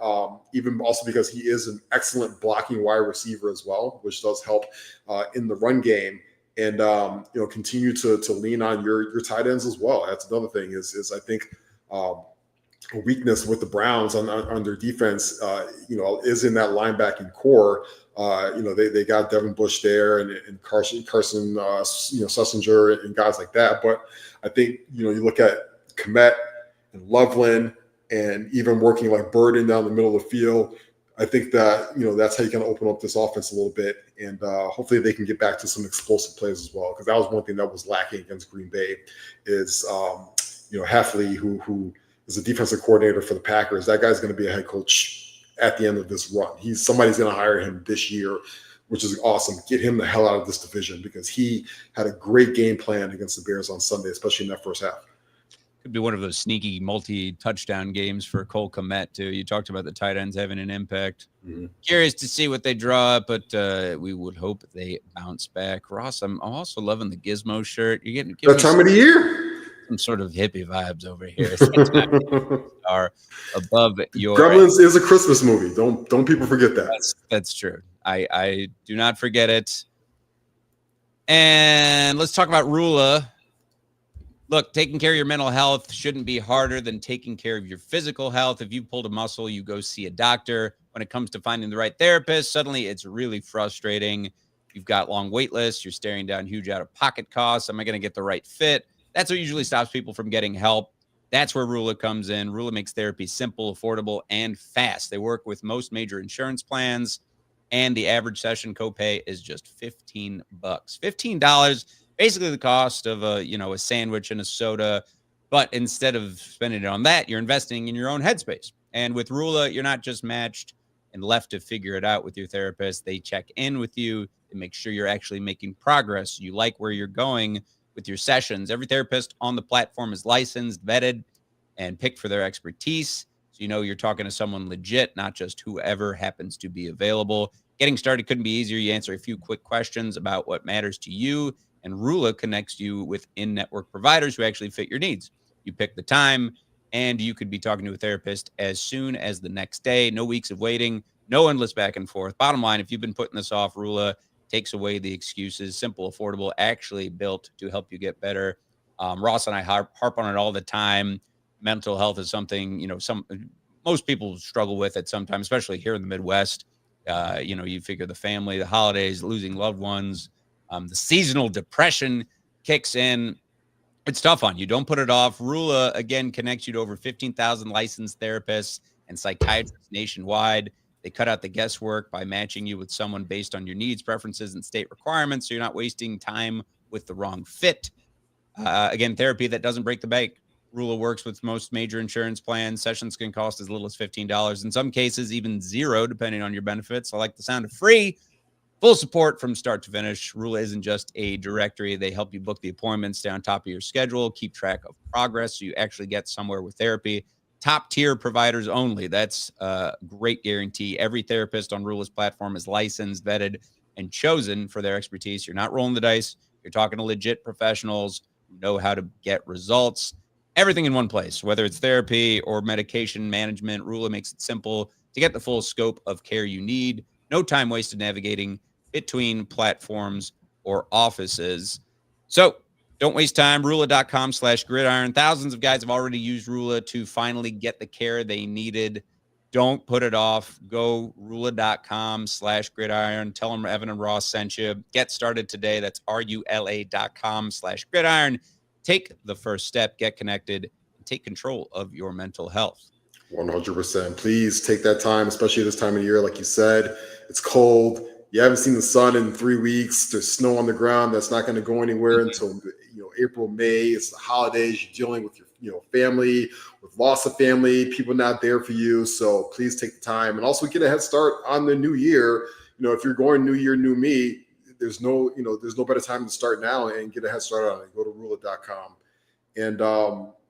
even also because he is an excellent blocking wide receiver as well, which does help in the run game. And continue to lean on your tight ends as well. That's another thing is I think a weakness with the Browns on their defense, is in that linebacking core. They got Devin Bush there and Carson Sussinger and guys like that. But I think you look at Kmet and Loveland and even working like Burden down the middle of the field. I think that, that's how you can open up this offense a little bit. And hopefully they can get back to some explosive plays as well. Because that was one thing that was lacking against Green Bay is, Hafley, who is a defensive coordinator for the Packers. That guy's going to be a head coach at the end of this run. Somebody's going to hire him this year, which is awesome. Get him the hell out of this division because he had a great game plan against the Bears on Sunday, especially in that first half. Could be one of those sneaky multi-touchdown games for Cole Kmet, too. You talked about the tight ends having an impact. Mm-hmm. Curious to see what they draw up, but we would hope they bounce back. Ross, I'm also loving the Gizmo shirt. You're getting that time of the year. Some sort of hippie vibes over here. Are above your Gremlins is a Christmas movie. Don't people forget that. That's true. I do not forget it. And let's talk about Rula. Look, taking care of your mental health shouldn't be harder than taking care of your physical health. If you pulled a muscle, you go see a doctor. When it comes to finding the right therapist, suddenly it's really frustrating. You've got long wait lists. You're staring down huge out-of-pocket costs. Am I going to get the right fit? That's what usually stops people from getting help. That's where Rula comes in. Rula makes therapy simple, affordable, and fast. They work with most major insurance plans, and the average session copay is just $15. $15. Basically the cost of a sandwich and a soda, but instead of spending it on that, you're investing in your own headspace. And with Rula, you're not just matched and left to figure it out with your therapist. They check in with you and make sure you're actually making progress. You like where you're going with your sessions. Every therapist on the platform is licensed, vetted, and picked for their expertise. So you're talking to someone legit, not just whoever happens to be available. Getting started couldn't be easier. You answer a few quick questions about what matters to you, and Rula connects you with in-network providers who actually fit your needs. You pick the time, and you could be talking to a therapist as soon as the next day. No weeks of waiting, no endless back and forth. Bottom line, if you've been putting this off, Rula takes away the excuses. Simple, affordable, actually built to help you get better. Ross and I harp on it all the time. Mental health is something, most people struggle with at some time, especially here in the Midwest. You figure the family, the holidays, losing loved ones, the seasonal depression kicks in. It's tough on you. Don't put it off. Rula, again, connects you to over 15,000 licensed therapists and psychiatrists nationwide. They cut out the guesswork by matching you with someone based on your needs, preferences, and state requirements, so you're not wasting time with the wrong fit. Again, therapy that doesn't break the bank. Rula works with most major insurance plans. Sessions can cost as little as $15. In some cases, even $0, depending on your benefits. I like the sound of free. Full support from start to finish. Rula isn't just a directory. They help you book the appointments, stay on top of your schedule, keep track of progress so you actually get somewhere with therapy. Top tier providers only. That's a great guarantee. Every therapist on Rula's platform is licensed, vetted, and chosen for their expertise. You're not rolling the dice. You're talking to legit professionals who know how to get results. Everything in one place, whether it's therapy or medication management. Rula makes it simple to get the full scope of care you need. No time wasted navigating between platforms or offices. So don't waste time. Rula.com/gridiron. Thousands of guys have already used Rula to finally get the care they needed. Don't put it off. Go Rula.com/gridiron. Tell them Evan and Ross sent you. Get started today. That's RULA.com/gridiron. Take the first step, get connected, and take control of your mental health. 100%. Please take that time, especially this time of year. Like you said, it's cold. You haven't seen the sun in 3 weeks. There's snow on the ground. That's not going to go anywhere until April, May. It's the holidays. You're dealing with your family, with loss of family, people not there for you. So please take the time and also get a head start on the new year. If you're going new year, new me, there's no better time to start now and get a head start on it. Go to Rula.com And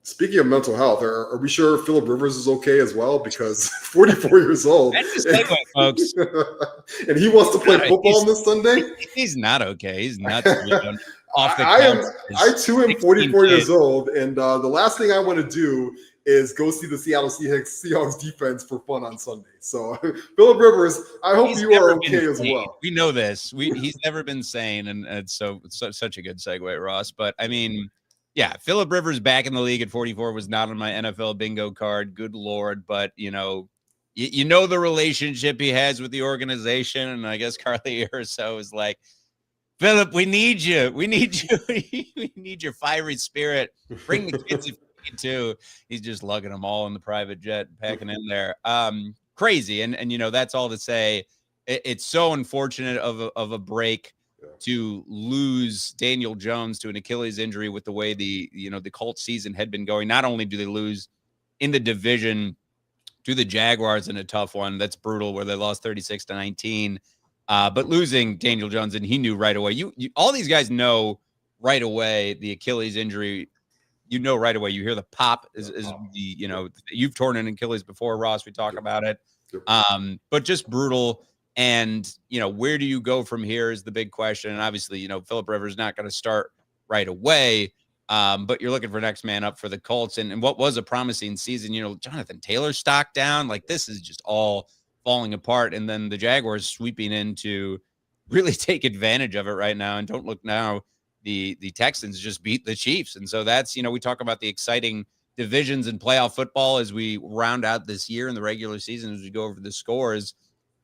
speaking of mental health, are we sure Philip Rivers is okay as well? Because 44 years old. That's a segue, folks. And he wants to play football on this Sunday? He's not okay. He's nuts. I too am 44 years old, and the last thing I want to do is go see the Seattle Seahawks defense for fun on Sunday. So, Philip Rivers, I hope you are okay as well. We know this. He's never been sane, and it's such a good segue, Ross. But I mean, yeah, Philip Rivers back in the league at 44 was not on my NFL bingo card. Good Lord. But, you know the relationship he has with the organization. And I guess Carly Urso is like, Philip, we need you. We need you. We need your fiery spirit. Bring the kids if you need to. He's just lugging them all in the private jet, packing in there. Crazy. And that's all to say. It's so unfortunate of a break to lose Daniel Jones to an Achilles injury with the way the Colts season had been going. Not only do they lose in the division to the Jaguars in a tough one, that's brutal, where they lost 36-19. But losing Daniel Jones, and he knew right away. You all these guys know right away the Achilles injury. You know right away. You hear the pop is you've torn an Achilles before, Ross. We talk about it. But just brutal. And where do you go from here is the big question. And obviously, Philip Rivers not going to start right away. But you're looking for next man up for the Colts. And what was a promising season, Jonathan Taylor stock down. Like, this is just all falling apart, and then the Jaguars sweeping in to really take advantage of it right now. And don't look now, the Texans just beat the Chiefs. And so that's, we talk about the exciting divisions in playoff football as we round out this year in the regular season, as we go over the scores.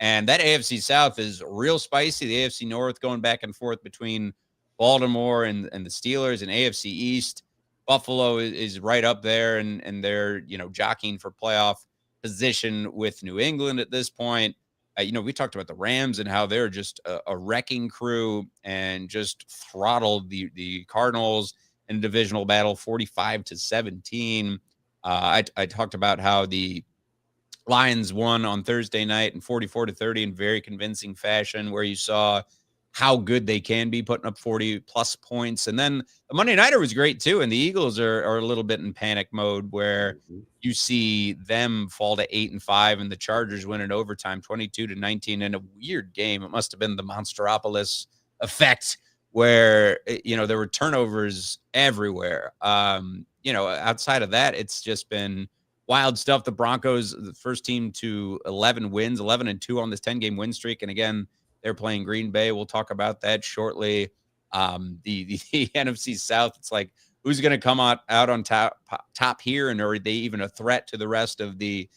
And that AFC South is real spicy. The AFC North going back and forth between Baltimore and the Steelers, and AFC East. Buffalo is right up there, and they're, jockeying for playoff position with New England at this point. We talked about the Rams and how they're just a wrecking crew and just throttled the Cardinals in a divisional battle 45-17. I talked about how the Lions won on Thursday night in 44-30 in very convincing fashion, where you saw how good they can be putting up 40 plus points. And then the Monday Nighter was great too. And the Eagles are a little bit in panic mode, where you see them fall to 8-5 and the Chargers win in overtime 22-19 in a weird game. It must've been the Monsteropolis effect, where, there were turnovers everywhere. Outside of that, it's just been wild stuff. The Broncos, the first team to 11 wins, 11-2 on this 10-game win streak. And again, they're playing Green Bay. We'll talk about that shortly. The NFC South, it's like, who's going to come out on top here? And are they even a threat to the rest of the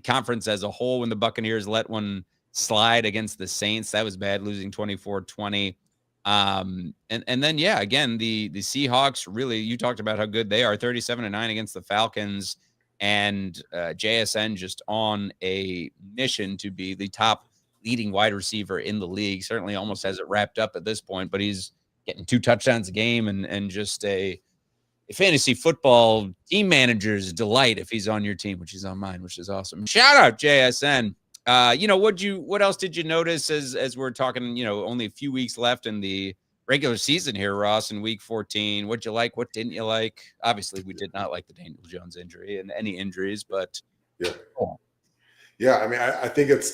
conference as a whole when the Buccaneers let one slide against the Saints? That was bad, losing 24-20. And then, again, the Seahawks, really, you talked about how good they are, 37-9 against the Falcons. And JSN just on a mission to be the top leading wide receiver in the league. Certainly almost has it wrapped up at this point, but he's getting 2 touchdowns a game and just a fantasy football team manager's delight if he's on your team, which is on mine, which is awesome. Shout out JSN. What else did you notice as we're talking, only a few weeks left in the regular season here, Ross, in week 14? What'd you like? What didn't you like? Obviously, we did not like the Daniel Jones injury and any injuries, but I mean, I think it's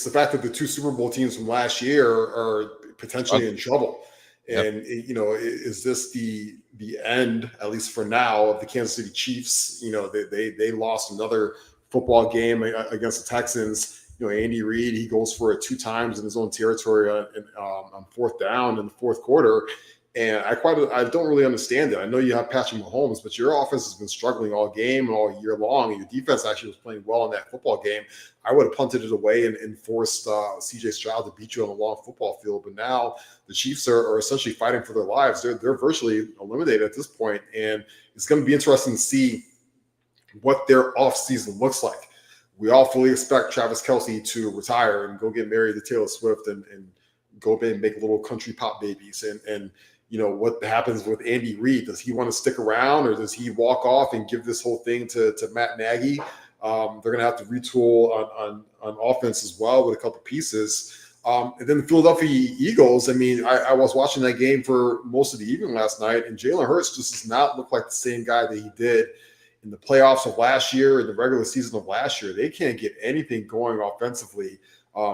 the fact that the 2 Super Bowl teams from last year are potentially in trouble. And, is this the end, at least for now, of the Kansas City Chiefs? They lost another football game against the Texans. Andy Reid, he goes for it 2 times in his own territory on 4th down in the 4th quarter. And I don't really understand it. I know you have Patrick Mahomes, but your offense has been struggling all game and all year long. And your defense actually was playing well in that football game. I would have punted it away and forced CJ Stroud to beat you on a long football field. But now the Chiefs are essentially fighting for their lives. They're virtually eliminated at this point. And it's going to be interesting to see what their offseason looks like. We all fully expect Travis Kelce to retire and go get married to Taylor Swift and go and make little country pop babies. And what happens with Andy Reid? Does he want to stick around, or does he walk off and give this whole thing to Matt Nagy? They're going to have to retool on offense as well with a couple pieces. And then the Philadelphia Eagles, I mean, I was watching that game for most of the evening last night, and Jalen Hurts just does not look like the same guy that he did in the playoffs of last year, in the regular season of last year. They can't get anything going offensively.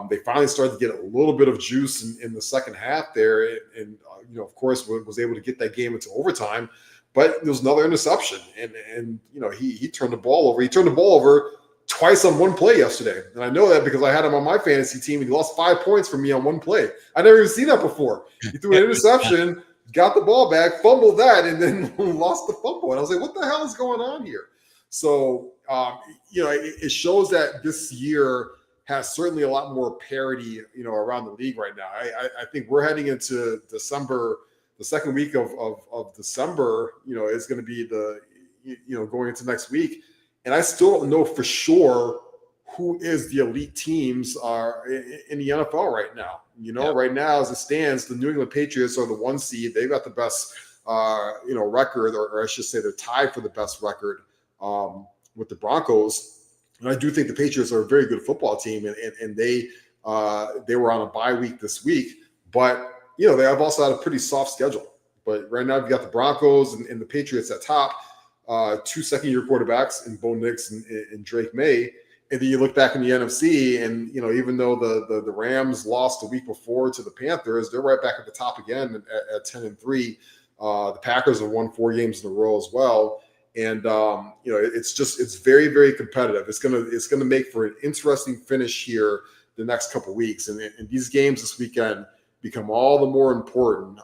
They finally started to get a little bit of juice in the second half there, and of course, was able to get that game into overtime. But there was another interception, and he turned the ball over. He turned the ball over twice on one play yesterday, and I know that because I had him on my fantasy team, and he lost 5 points from me on one play. I never even seen that before. He threw an interception, got the ball back, fumbled that, and then lost the fumble. And I was like, what the hell is going on here? So, it shows that this year has certainly a lot more parity, around the league right now. I think we're heading into December, the second week of December, is going to be going into next week. And I still don't know for sure who is the elite teams are in the NFL right now. Right now, as it stands, the New England Patriots are the 1 seed. They've got the best, record, or I should say they're tied for the best record with the Broncos. And I do think the Patriots are a very good football team, and they were on a bye week this week. But, they have also had a pretty soft schedule. But right now, you've got the Broncos and the Patriots at top. 2 second-year quarterbacks in Bo Nix and Drake May. And then you look back in the NFC, and even though the Rams lost the week before to the Panthers, they're right back at the top again at 10-3. The Packers have won 4 games in a row as well, and it's very, very competitive. It's gonna make for an interesting finish here the next couple of weeks, and these games this weekend become all the more important,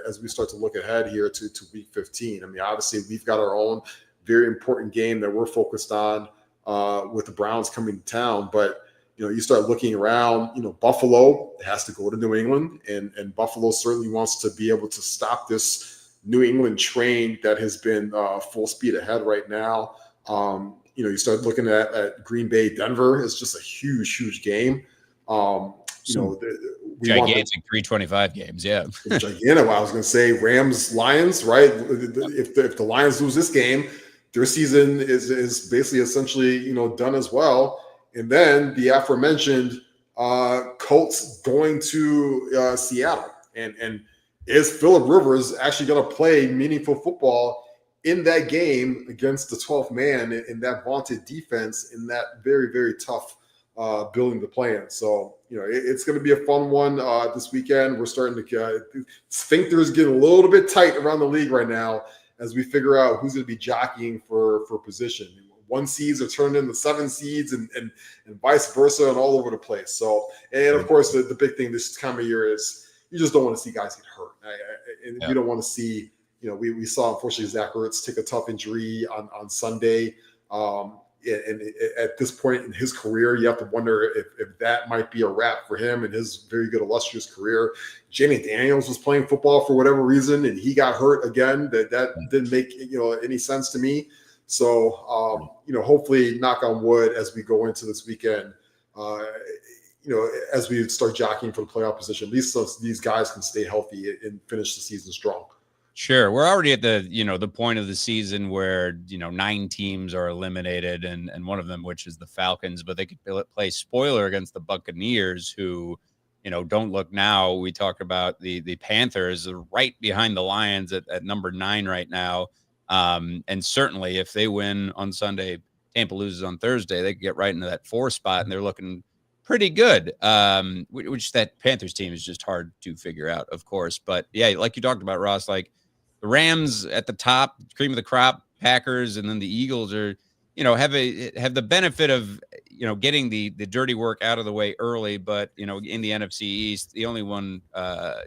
as we start to look ahead here to week 15. I mean, obviously, we've got our own very important game that we're focused on with the Browns coming to town. But, you start looking around, Buffalo has to go to New England, and Buffalo certainly wants to be able to stop this New England train that has been full speed ahead right now. You start looking at Green Bay, Denver is just a huge, huge game. Gigantic 325 games, yeah. Gigantic. I was going to say Rams, Lions, right? If the Lions lose this game, their season is basically essentially done as well. And then the aforementioned Colts going to Seattle, and is Phillip Rivers actually going to play meaningful football in that game against the 12th man in that vaunted defense in that very, very tough building the plan. So, it's going to be a fun one this weekend. We're starting to sphincters getting a little bit tight around the league right now as we figure out who's going to be jockeying for position. 1 seeds are turned into 7 seeds and vice versa, and all over the place. So, and of course, the big thing this time of year is you just don't want to see guys get hurt. And you don't want to see, we saw, unfortunately, Zach Ertz take a tough injury on Sunday. And at this point in his career, you have to wonder if that might be a wrap for him and his very good, illustrious career. Jamie Daniels was playing football for whatever reason, and he got hurt again. That didn't make any sense to me. So, hopefully, knock on wood, as we go into this weekend, as we start jockeying for the playoff position, at least these guys can stay healthy and finish the season strong. Sure. We're already at the point of the season where, 9 teams are eliminated, and one of them, which is the Falcons, but they could play spoiler against the Buccaneers, who, don't look now. We talk about the Panthers are right behind the Lions at number 9 right now. And certainly if they win on Sunday, Tampa loses on Thursday, they could get right into that 4 spot, and they're looking pretty good. Which that Panthers team is just hard to figure out, of course. But yeah, like you talked about, Ross, like, the Rams at the top, cream of the crop, Packers, and then the Eagles are, have the benefit of, getting the dirty work out of the way early. But, in the NFC East, the only one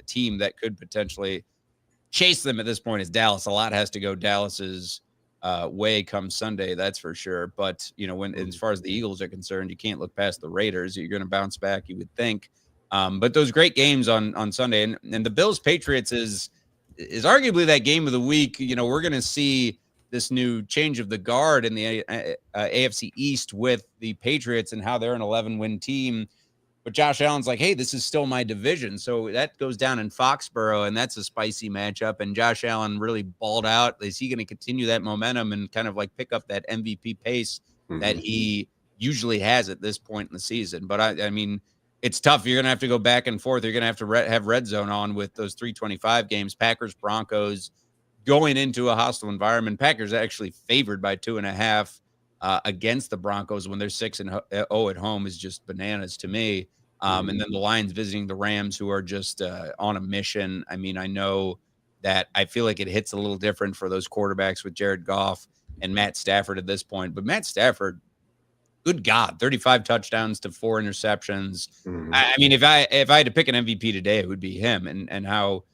team that could potentially chase them at this point is Dallas. A lot has to go Dallas's way come Sunday, that's for sure. But, when as far as the Eagles are concerned, you can't look past the Raiders. You're going to bounce back, you would think. But those great games on Sunday, and the Bills-Patriots is arguably that game of the week. We're going to see this new change of the guard in the AFC East with the Patriots and how they're an 11-win team. But Josh Allen's like, hey, this is still my division. So that goes down in Foxborough, and that's a spicy matchup. And Josh Allen really balled out. Is he going to continue that momentum and kind of like pick up that MVP pace that he usually has at this point in the season? But I mean, it's tough. You're going to have to go back and forth. You're going to have to have red zone on with those 325 games. Packers, Broncos going into a hostile environment. Packers actually favored by 2.5 against the Broncos when they're 6-0 at home is just bananas to me. And then the Lions visiting the Rams, who are just on a mission. I mean, I know that I feel like it hits a little different for those quarterbacks with Jared Goff and Matt Stafford at this point. But Matt Stafford, good God, 35 touchdowns to 4 interceptions. I mean, if I had to pick an MVP today, it would be him, and how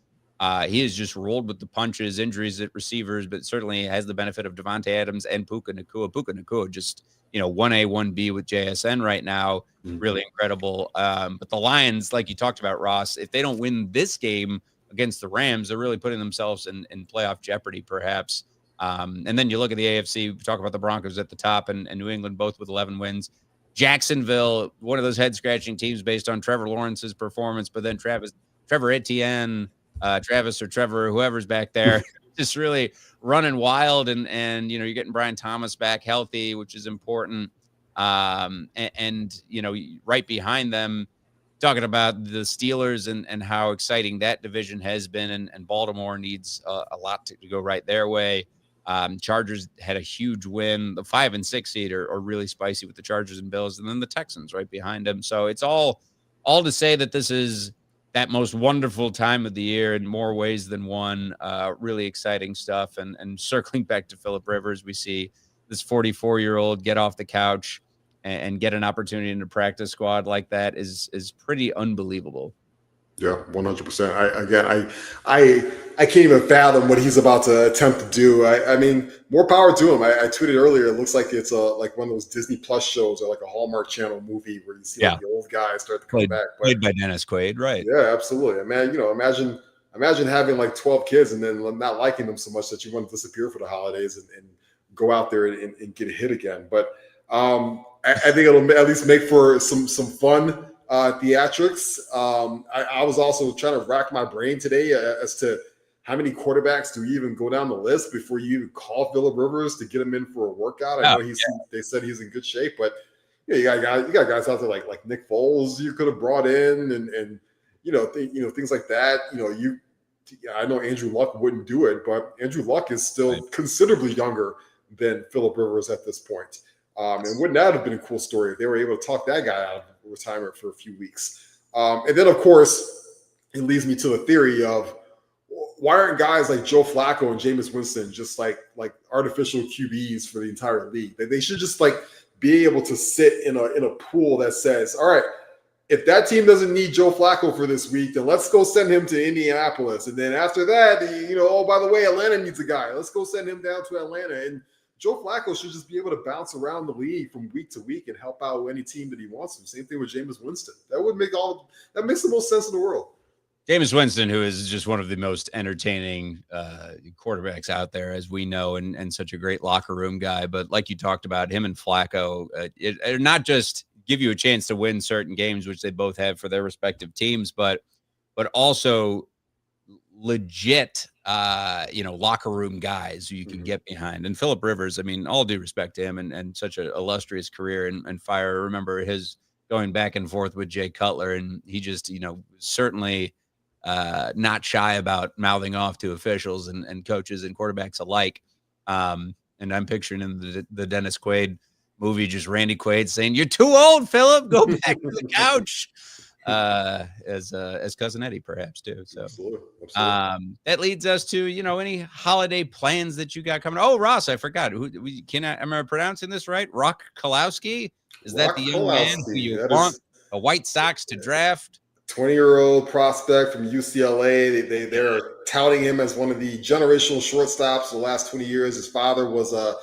he has just rolled with the punches, injuries at receivers, but certainly has the benefit of Devontae Adams and Puka Nacua. Puka Nacua just, 1A, 1B with JSN right now. Really incredible. But the Lions, like you talked about, Ross, if they don't win this game against the Rams, they're really putting themselves in playoff jeopardy, perhaps. And then you look at the AFC, we talk about the Broncos at the top and New England both with 11 wins. Jacksonville, one of those head-scratching teams based on Trevor Lawrence's performance, but then Trevor Etienne, Travis or Trevor, whoever's back there, just really running wild. And you're getting Brian Thomas back healthy, which is important. And right behind them, talking about the Steelers and how exciting that division has been. And Baltimore needs a lot to go right their way. Chargers had a huge win. The 5 and 6 seed are really spicy with the Chargers and Bills, and then the Texans right behind them. So it's all to say that this is that most wonderful time of the year in more ways than one. Really exciting stuff. And circling back to Phillip Rivers, we see this 44-year-old get off the couch and get an opportunity in a practice squad like that is pretty unbelievable. Yeah, 100%. I can't even fathom what he's about to attempt to do. I mean, more power to him. I tweeted earlier. It looks like it's like one of those Disney Plus shows or like a Hallmark Channel movie where you see like the old guys start to come back. Played by Dennis Quaid, right? Yeah, absolutely. Man, imagine having like 12 kids and then not liking them so much that you want to disappear for the holidays and go out there and get a hit again. But I think it'll at least make for some fun theatrics. I was also trying to rack my brain today as to how many quarterbacks do you even go down the list before you even call Phillip Rivers to get him in for a workout. I know they said he's in good shape, but you got guys out there like Nick Foles you could have brought in and things like that. I know Andrew Luck wouldn't do it, but Andrew Luck is still considerably younger than Phillip Rivers at this point. And wouldn't that have been a cool story if they were able to talk that guy out of retirement for a few weeks? And then, of course, it leads me to the theory of why aren't guys like Joe Flacco and Jameis Winston just like artificial QBs for the entire league? They should just like be able to sit in a pool that says, all right, if that team doesn't need Joe Flacco for this week, then let's go send him to Indianapolis. And then after that, oh, by the way, Atlanta needs a guy. Let's go send him down to Atlanta. And Joe Flacco should just be able to bounce around the league from week to week and help out any team that he wants to. Same thing with Jameis Winston. That makes the most sense in the world. Jameis Winston, who is just one of the most entertaining quarterbacks out there, as we know, and such a great locker room guy. But like you talked about, him and Flacco, it not just give you a chance to win certain games, which they both have for their respective teams, but also legit, locker room guys who you can get behind. And Phillip Rivers, I mean, all due respect to him and such an illustrious career and fire. I remember his going back and forth with Jay Cutler, and he just, certainly not shy about mouthing off to officials and coaches and quarterbacks alike. And I'm picturing in the Dennis Quaid movie, just Randy Quaid saying, "You're too old, Phillip. Go back to the couch." As Cousin Eddie, perhaps too. So absolutely. That leads us to any holiday plans that you got coming. Oh, Ross, I forgot. Am I pronouncing this right? Rock Kalowski? Is that the young man who you want a White Sox to draft? 20-year-old prospect from UCLA. They're touting him as one of the generational shortstops the last 20 years. His father was a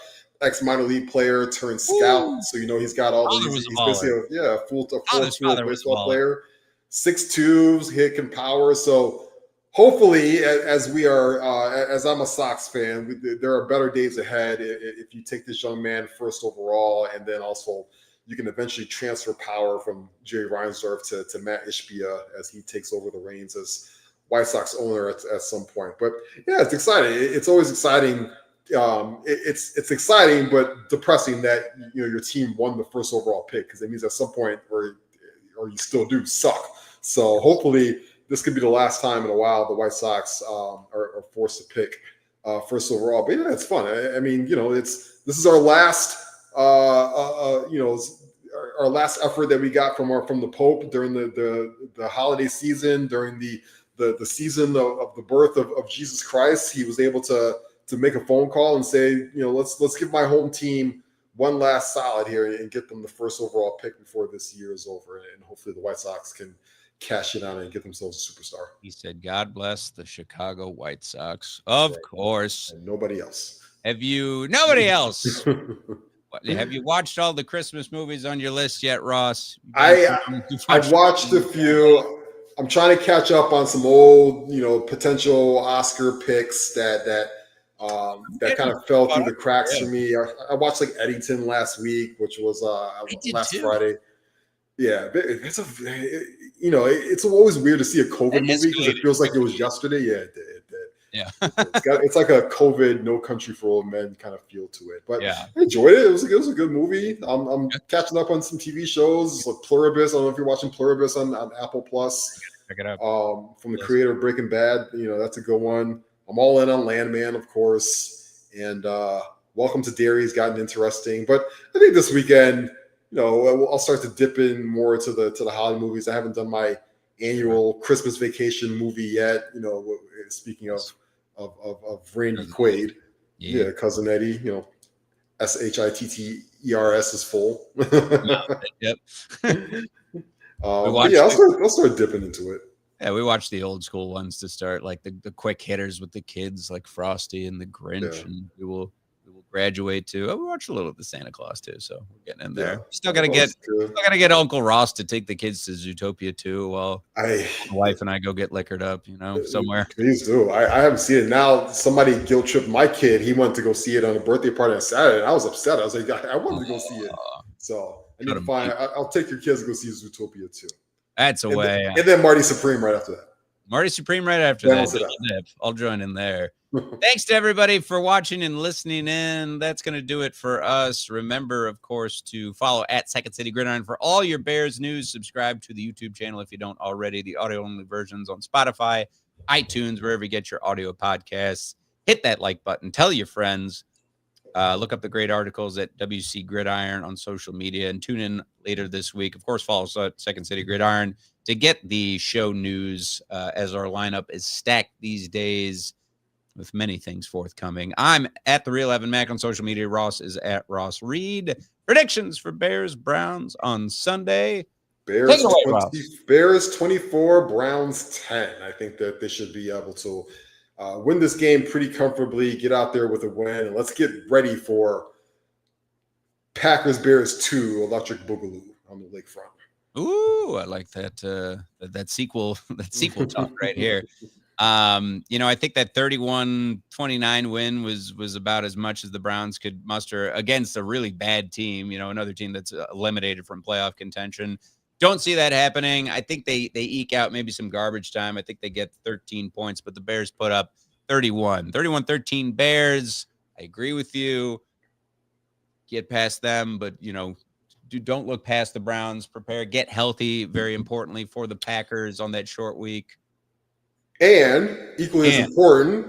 ex-minor league player turned scout. So, he's got all these. He's basically a full baseball player. 6'2", hitting power. So hopefully, as I'm a Sox fan, there are better days ahead if you take this young man first overall, and then also you can eventually transfer power from Jerry Reinsdorf to Matt Ishbia as he takes over the reins as White Sox owner at some point. But yeah, it's exciting. It's always exciting. It's exciting, but depressing that your team won the first overall pick, because it means at some point or or you still do suck. So hopefully this could be the last time in a while the White Sox are forced to pick first overall. But yeah, it's fun. I mean, this is our last our last effort that we got from the Pope during the holiday season, during the season of the birth of Jesus Christ. He was able to make a phone call and say, let's give my home team one last solid here and get them the first overall pick before this year is over. And hopefully the White Sox can cash it out and get themselves a superstar. He said, God bless the Chicago White Sox. Of course. And nobody else. Nobody else. Have you watched all the Christmas movies on your list yet, Ross? I've watched a few. I'm trying to catch up on some old, potential Oscar picks that kind of fell through the cracks for me. I watched like Eddington last week, which was last Friday. Yeah, it's always weird to see a COVID movie because it feels like it was yesterday. Yeah, it did. Yeah, it's like a COVID No Country for Old Men kind of feel to it. But I enjoyed it. It was a good movie. I'm catching up on some TV shows like Pluribus. I don't know if you're watching Pluribus on Apple Plus. Check it out. From the creator of Breaking Bad. That's a good one. I'm all in on Landman, of course. And Welcome to Derry's gotten interesting. But I think this weekend, I'll start to dip in more to the holiday movies. I haven't done my annual Christmas vacation movie yet. Speaking of Randy Quaid, Cousin Eddie, Shitters is full. Yep. I'll start dipping into it. Yeah, we watched the old school ones to start, like the quick hitters with the kids, like Frosty and the Grinch, and we will graduate to. We watched a little of the Santa Claus too, so we're getting in there. Still gotta get Uncle Ross to take the kids to Zootopia too. While my wife and I go get liquored up, somewhere. Please do. I haven't seen it. Now somebody guilt tripped my kid. He wanted to go see it on a birthday party on Saturday, and I was upset. I was like, I wanted to go see it. So I need to find. I'll take your kids to go see Zootopia too. That's a way. And then Marty Supreme right after that. Marty Supreme right after that. I'll join in there. Thanks to everybody for watching and listening in. That's going to do it for us. Remember, of course, to follow at Second City Gridiron for all your Bears news. Subscribe to the YouTube channel if you don't already. The audio-only versions on Spotify, iTunes, wherever you get your audio podcasts. Hit that like button. Tell your friends. Look up the great articles at WC Gridiron on social media and tune in later this week. Of course, follow us at Second City Gridiron to get the show news as our lineup is stacked these days with many things forthcoming. I'm at The Real Evan Mack on social media. Ross is at Ross Reed. Predictions for Bears Browns on Sunday. Bears 24, Browns 10. I think that they should be able to win this game pretty comfortably, get out there with a win, and let's get ready for Packers Bears 2 Electric Boogaloo on the lakefront. Ooh, I like that that sequel talk right here. I think that 31-29 win was about as much as the Browns could muster against a really bad team, another team that's eliminated from playoff contention. Don't see that happening. I think they eke out maybe some garbage time. I think they get 13 points, but the Bears put up 31-13 Bears. I agree with you. Get past them, but don't look past the Browns. Prepare, get healthy, very importantly for the Packers on that short week. And equally as important,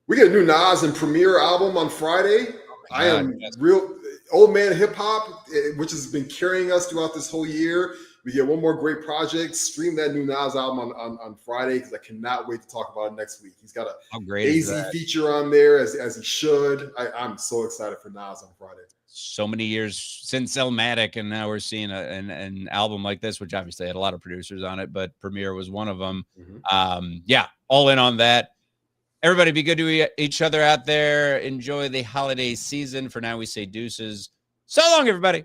we get a new Nas and Premier album on Friday. I am real old man hip hop, which has been carrying us throughout this whole year. We get one more great project. Stream that new Nas album on Friday because I cannot wait to talk about it next week. He's got a AZ feature on there as he should. I'm so excited for Nas on Friday. So many years since Illmatic, and now we're seeing an album like this, which obviously had a lot of producers on it, but Premier was one of them. Mm-hmm. All in on that. Everybody be good to each other out there. Enjoy the holiday season. For now, we say deuces. So long, everybody.